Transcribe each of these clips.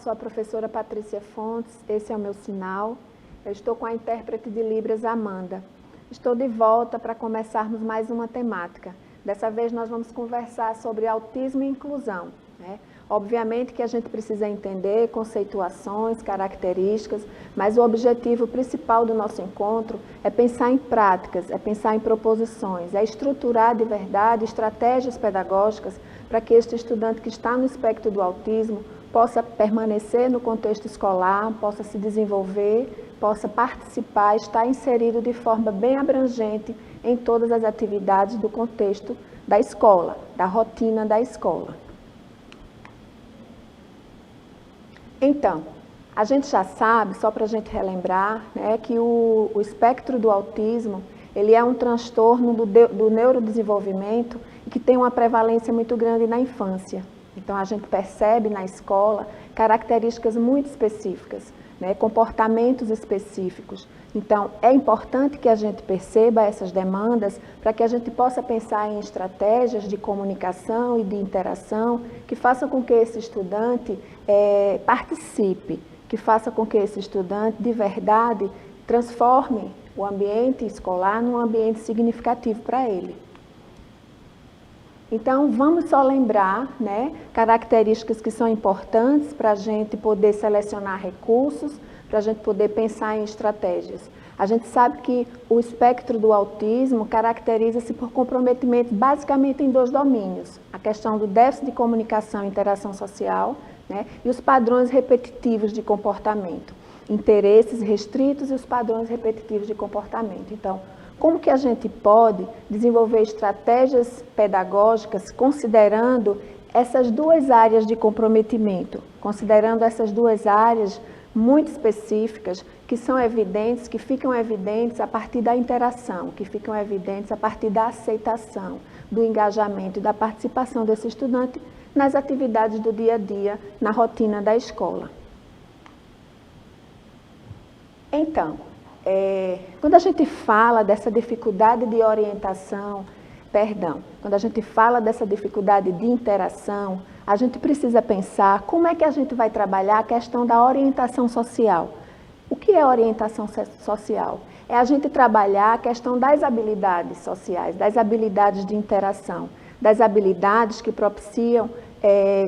sou a professora Patrícia Fontes, esse é o meu sinal. Eu estou com a intérprete de Libras, Amanda. Estou de volta para começarmos mais uma temática. Dessa vez nós vamos conversar sobre autismo e inclusão, né? Obviamente que a gente precisa entender conceituações, características, mas o objetivo principal do nosso encontro é pensar em práticas, é pensar em proposições, é estruturar de verdade estratégias pedagógicas para que este estudante que está no espectro do autismo possa permanecer no contexto escolar, possa se desenvolver, possa participar, estar inserido de forma bem abrangente em todas as atividades do contexto da escola, da rotina da escola. Então, a gente já sabe, só para a gente relembrar, né, que o espectro do autismo, ele é um transtorno do neurodesenvolvimento e que tem uma prevalência muito grande na infância. Então, a gente percebe na escola características muito específicas, né, comportamentos específicos. Então, é importante que a gente perceba essas demandas para que a gente possa pensar em estratégias de comunicação e de interação que façam com que esse estudante participe, que faça com que esse estudante, de verdade, transforme o ambiente escolar num ambiente significativo para ele. Então, vamos só lembrar, né, características que são importantes para a gente poder selecionar recursos, para a gente poder pensar em estratégias. A gente sabe que o espectro do autismo caracteriza-se por comprometimento basicamente em dois domínios: a questão do déficit de comunicação e interação social, né, e os padrões repetitivos de comportamento, interesses restritos e os padrões repetitivos de comportamento. Então, como que a gente pode desenvolver estratégias pedagógicas considerando essas duas áreas de comprometimento, considerando essas duas áreas muito específicas, que são evidentes, que ficam evidentes a partir da interação, que ficam evidentes a partir da aceitação, do engajamento e da participação desse estudante nas atividades do dia a dia, na rotina da escola. Então, quando a gente fala dessa dificuldade de orientação, quando a gente fala dessa dificuldade de interação, a gente precisa pensar como é que a gente vai trabalhar a questão da orientação social. O que é orientação social? É a gente trabalhar a questão das habilidades sociais, das habilidades de interação, das habilidades que propiciam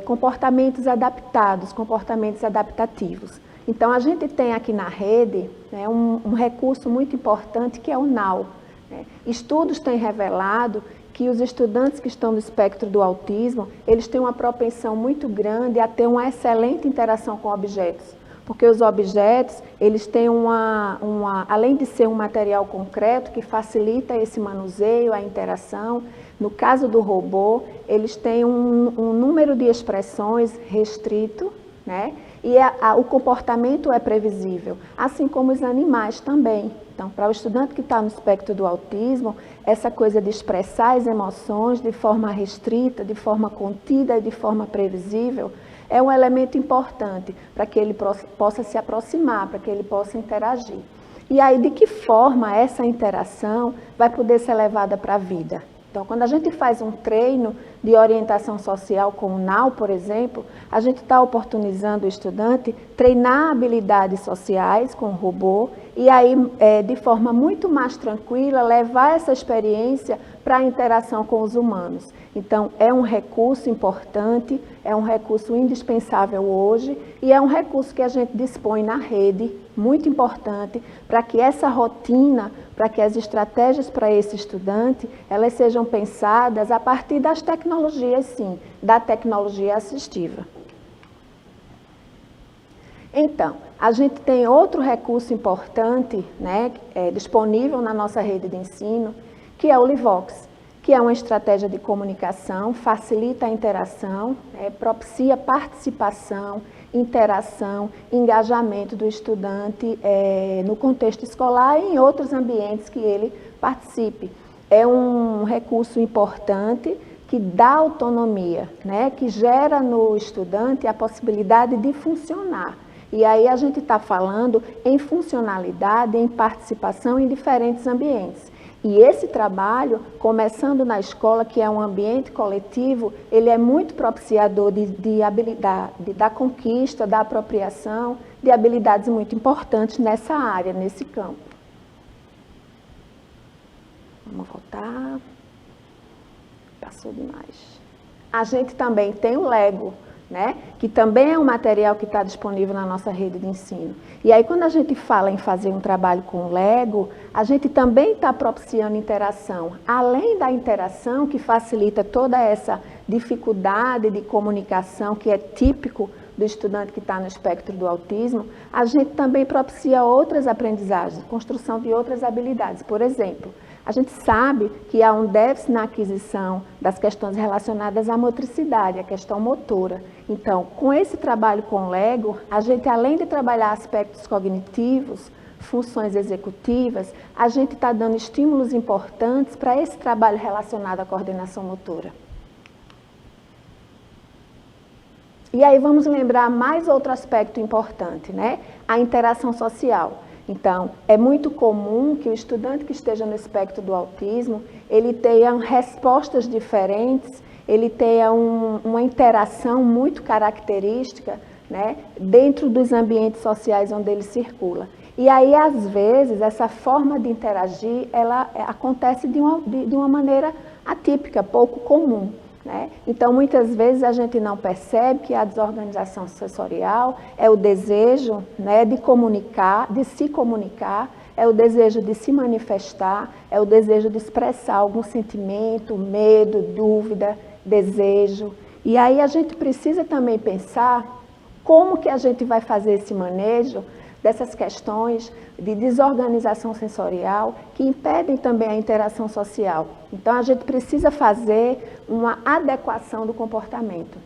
comportamentos adaptados, comportamentos adaptativos. Então, a gente tem aqui na rede, né, um recurso muito importante que é o NAU. Né? Estudos têm revelado que os estudantes que estão no espectro do autismo, eles têm uma propensão muito grande a ter uma excelente interação com objetos, porque os objetos, eles têm além de ser um material concreto que facilita esse manuseio, a interação, no caso do robô, eles têm um número de expressões restrito, né? E o comportamento é previsível, assim como os animais também. Então, para o estudante que está no espectro do autismo, essa coisa de expressar as emoções de forma restrita, de forma contida e de forma previsível, é um elemento importante para que ele possa se aproximar, para que ele possa interagir. E aí, de que forma essa interação vai poder ser levada para a vida? Então, quando a gente faz um treino de orientação social com o NAU, por exemplo, a gente está oportunizando o estudante treinar habilidades sociais com o robô e aí, de forma muito mais tranquila, levar essa experiência para a interação com os humanos. Então, é um recurso importante, é um recurso indispensável hoje e é um recurso que a gente dispõe na rede, muito importante, para que essa rotina, para que as estratégias para esse estudante, elas sejam pensadas a partir das tecnologias, sim, da tecnologia assistiva. Então, a gente tem outro recurso importante, né, disponível na nossa rede de ensino, que é o Livox, que é uma estratégia de comunicação, facilita a interação, propicia participação, interação, engajamento do estudante no contexto escolar e em outros ambientes que ele participe. É um recurso importante que dá autonomia, né, que gera no estudante a possibilidade de funcionar. E aí a gente está falando em funcionalidade, em participação em diferentes ambientes. E esse trabalho, começando na escola, que é um ambiente coletivo, ele é muito propiciador da conquista, da apropriação, de habilidades muito importantes nessa área, nesse campo. Vamos voltar. Passou demais. A gente também tem o Lego, né? Que também é um material que está disponível na nossa rede de ensino. E aí, quando a gente fala em fazer um trabalho com o Lego, a gente também está propiciando interação. Além da interação, que facilita toda essa dificuldade de comunicação, que é típico do estudante que está no espectro do autismo, a gente também propicia outras aprendizagens, construção de outras habilidades. Por exemplo, a gente sabe que há um déficit na aquisição das questões relacionadas à motricidade, à questão motora. Então, com esse trabalho com o Lego, a gente, além de trabalhar aspectos cognitivos, funções executivas, a gente está dando estímulos importantes para esse trabalho relacionado à coordenação motora. E aí vamos lembrar mais outro aspecto importante, né? A interação social. Então, é muito comum que o estudante que esteja no espectro do autismo, ele tenha respostas diferentes, ele tenha uma interação muito característica, né, dentro dos ambientes sociais onde ele circula. E aí, às vezes, essa forma de interagir, ela acontece de uma maneira atípica, pouco comum. Né? Então, muitas vezes a gente não percebe que a desorganização sensorial é o desejo, né, de comunicar, de se comunicar, é o desejo de se manifestar, é o desejo de expressar algum sentimento, medo, dúvida, desejo. E aí a gente precisa também pensar como que a gente vai fazer esse manejo dessas questões de desorganização sensorial que impedem também a interação social. Então, a gente precisa fazer uma adequação do comportamento.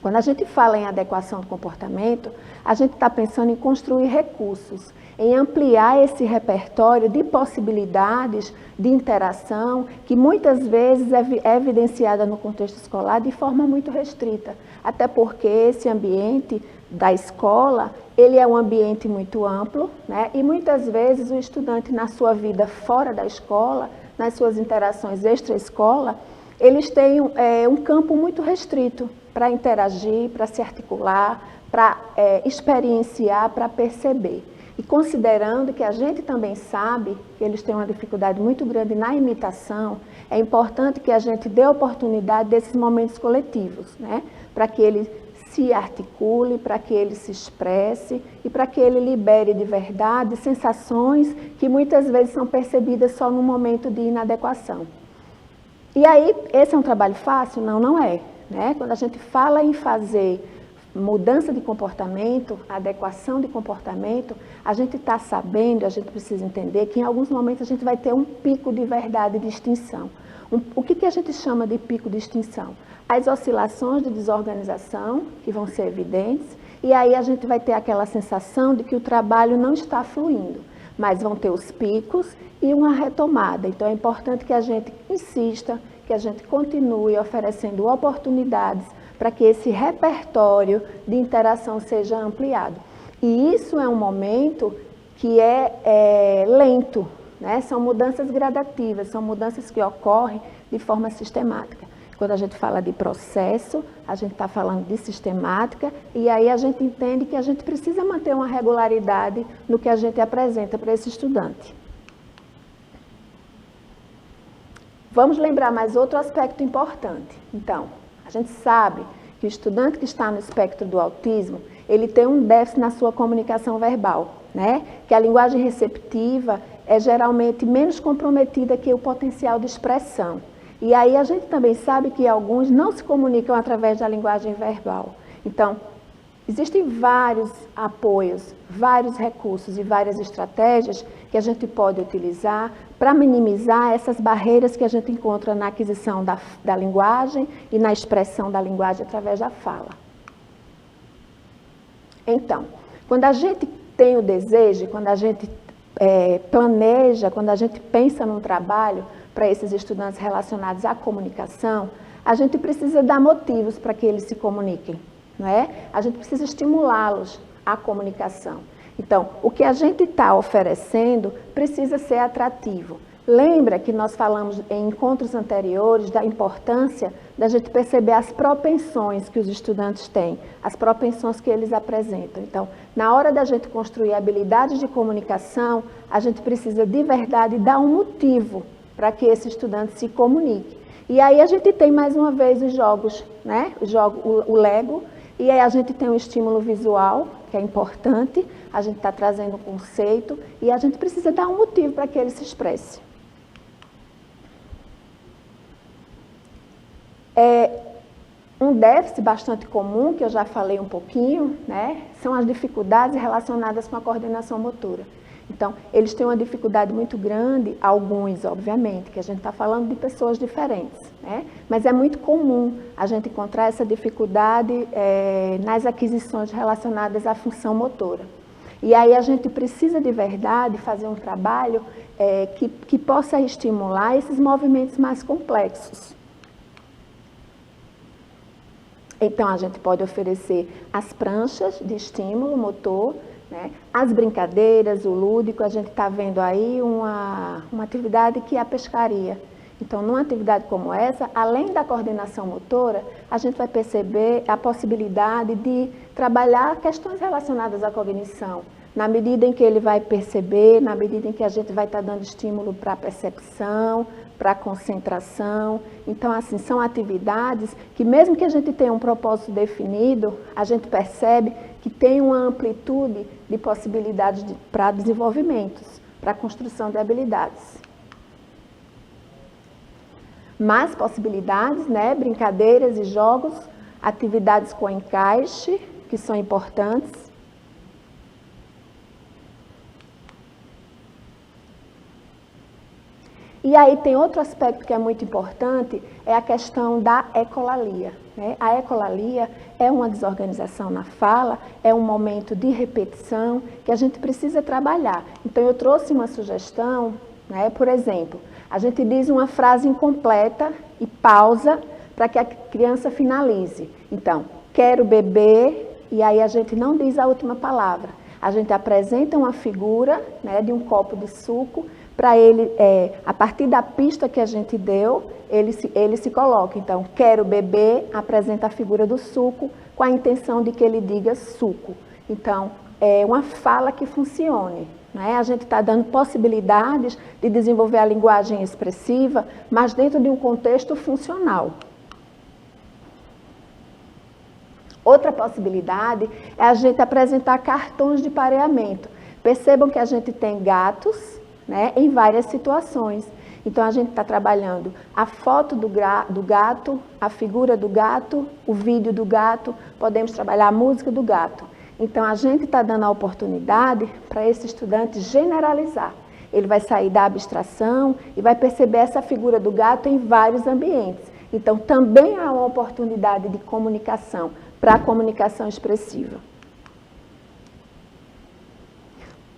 Quando a gente fala em adequação do comportamento, a gente está pensando em construir recursos, em ampliar esse repertório de possibilidades de interação que muitas vezes é evidenciada no contexto escolar de forma muito restrita, até porque esse ambiente da escola, ele é um ambiente muito amplo, né? E muitas vezes o estudante na sua vida fora da escola, nas suas interações extra-escola, eles têm um campo muito restrito para interagir, para se articular, para experienciar, para perceber. E considerando que a gente também sabe que eles têm uma dificuldade muito grande na imitação, é importante que a gente dê oportunidade desses momentos coletivos, né? Para que ele se articule, para que ele se expresse e para que ele libere de verdade sensações que muitas vezes são percebidas só no momento de inadequação. E aí, esse é um trabalho fácil? Não, não é. Né? Quando a gente fala em fazer mudança de comportamento, adequação de comportamento, a gente está sabendo, a gente precisa entender que em alguns momentos a gente vai ter um pico de verdade de extinção. O que a gente chama de pico de extinção? As oscilações de desorganização, que vão ser evidentes, e aí a gente vai ter aquela sensação de que o trabalho não está fluindo, mas vão ter os picos e uma retomada. Então é importante que a gente insista, que a gente continue oferecendo oportunidades para que esse repertório de interação seja ampliado. E isso é um momento que é lento, né? São mudanças gradativas, são mudanças que ocorrem de forma sistemática. Quando a gente fala de processo, a gente está falando de sistemática, e aí a gente entende que a gente precisa manter uma regularidade no que a gente apresenta para esse estudante. Vamos lembrar mais outro aspecto importante. Então, a gente sabe que o estudante que está no espectro do autismo, ele tem um déficit na sua comunicação verbal, né? Que a linguagem receptiva é geralmente menos comprometida que o potencial de expressão. E aí a gente também sabe que alguns não se comunicam através da linguagem verbal. Então, existem vários apoios, vários recursos e várias estratégias que a gente pode utilizar para minimizar essas barreiras que a gente encontra na aquisição da linguagem e na expressão da linguagem através da fala. Então, quando a gente tem o desejo, quando a gente planeja, quando a gente pensa num trabalho para esses estudantes relacionados à comunicação, a gente precisa dar motivos para que eles se comuniquem, não é? A gente precisa estimulá-los à comunicação. Então, o que a gente está oferecendo precisa ser atrativo, Lembra que nós falamos em encontros anteriores da importância da gente perceber as propensões que os estudantes têm, as propensões que eles apresentam. Então, na hora da gente construir habilidades de comunicação, a gente precisa de verdade dar um motivo para que esse estudante se comunique. E aí a gente tem mais uma vez os jogos, né? O Lego, e aí a gente tem um estímulo visual, que é importante, a gente está trazendo um conceito, e a gente precisa dar um motivo para que ele se expresse. Um déficit bastante comum, que eu já falei um pouquinho, né, são as dificuldades relacionadas com a coordenação motora. Então, eles têm uma dificuldade muito grande, alguns, obviamente, que a gente está falando de pessoas diferentes, né, mas é muito comum a gente encontrar essa dificuldade nas aquisições relacionadas à função motora. E aí a gente precisa de verdade fazer um trabalho que possa estimular esses movimentos mais complexos. Então, a gente pode oferecer as pranchas de estímulo motor, né? As brincadeiras, o lúdico. A gente está vendo aí uma atividade que é a pescaria. Então, numa atividade como essa, além da coordenação motora, a gente vai perceber a possibilidade de trabalhar questões relacionadas à cognição. Na medida em que ele vai perceber, na medida em que a gente vai estar dando estímulo para a percepção, para a concentração. Então, assim, são atividades que, mesmo que a gente tenha um propósito definido, a gente percebe que tem uma amplitude de possibilidades para desenvolvimentos, para a construção de habilidades. Mais possibilidades, né? Brincadeiras e jogos, atividades com encaixe, que são importantes. E aí tem outro aspecto que é muito importante, é a questão da ecolalia, né? A ecolalia é uma desorganização na fala, é um momento de repetição que a gente precisa trabalhar. Então, eu trouxe uma sugestão, né? Por exemplo, a gente diz uma frase incompleta e pausa para que a criança finalize. Então, quero beber, e aí a gente não diz a última palavra. A gente apresenta uma figura, né, de um copo de suco, para ele, a partir da pista que a gente deu, ele se coloca. Então, quero beber, apresenta a figura do suco, com a intenção de que ele diga suco. Então, é uma fala que funcione, né? A gente está dando possibilidades de desenvolver a linguagem expressiva, mas dentro de um contexto funcional. Outra possibilidade é a gente apresentar cartões de pareamento. Percebam que a gente tem gatos, né, em várias situações. Então, a gente está trabalhando a foto do gato, a figura do gato, o vídeo do gato, podemos trabalhar a música do gato. Então, a gente está dando a oportunidade para esse estudante generalizar. Ele vai sair da abstração e vai perceber essa figura do gato em vários ambientes. Então, também há uma oportunidade de comunicação para a comunicação expressiva.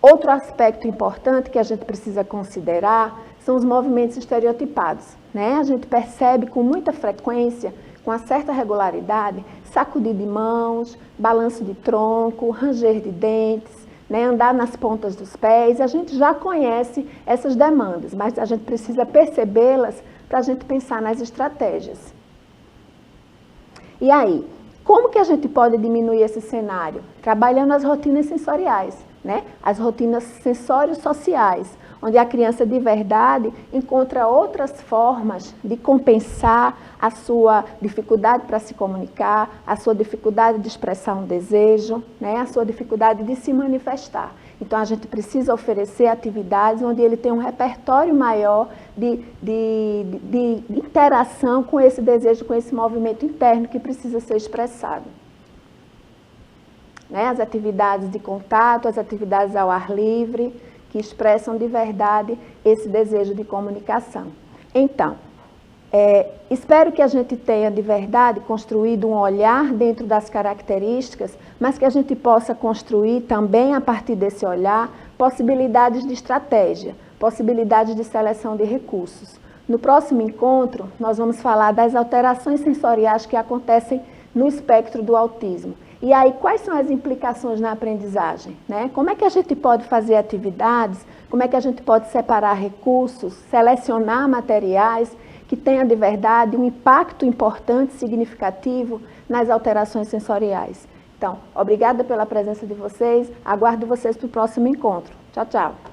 Outro aspecto importante que a gente precisa considerar são os movimentos estereotipados, né? A gente percebe com muita frequência, com uma certa regularidade, sacudir de mãos, balanço de tronco, ranger de dentes, né? Andar nas pontas dos pés. A gente já conhece essas demandas, mas a gente precisa percebê-las para a gente pensar nas estratégias. E aí, como que a gente pode diminuir esse cenário? Trabalhando as rotinas sensoriais, né? As rotinas sensório-sociais, onde a criança de verdade encontra outras formas de compensar a sua dificuldade para se comunicar, a sua dificuldade de expressar um desejo, né? A sua dificuldade de se manifestar. Então, a gente precisa oferecer atividades onde ele tem um repertório maior de interação com esse desejo, com esse movimento interno que precisa ser expressado. Né? As atividades de contato, as atividades ao ar livre, que expressam de verdade esse desejo de comunicação. Então, espero que a gente tenha de verdade construído um olhar dentro das características, mas que a gente possa construir também, a partir desse olhar, possibilidades de estratégia, possibilidades de seleção de recursos. No próximo encontro, nós vamos falar das alterações sensoriais que acontecem no espectro do autismo. E aí, quais são as implicações na aprendizagem, né? Como é que a gente pode fazer atividades, como é que a gente pode separar recursos, selecionar materiais que tenham de verdade um impacto importante, significativo nas alterações sensoriais. Então, obrigada pela presença de vocês, aguardo vocês para o próximo encontro. Tchau, tchau.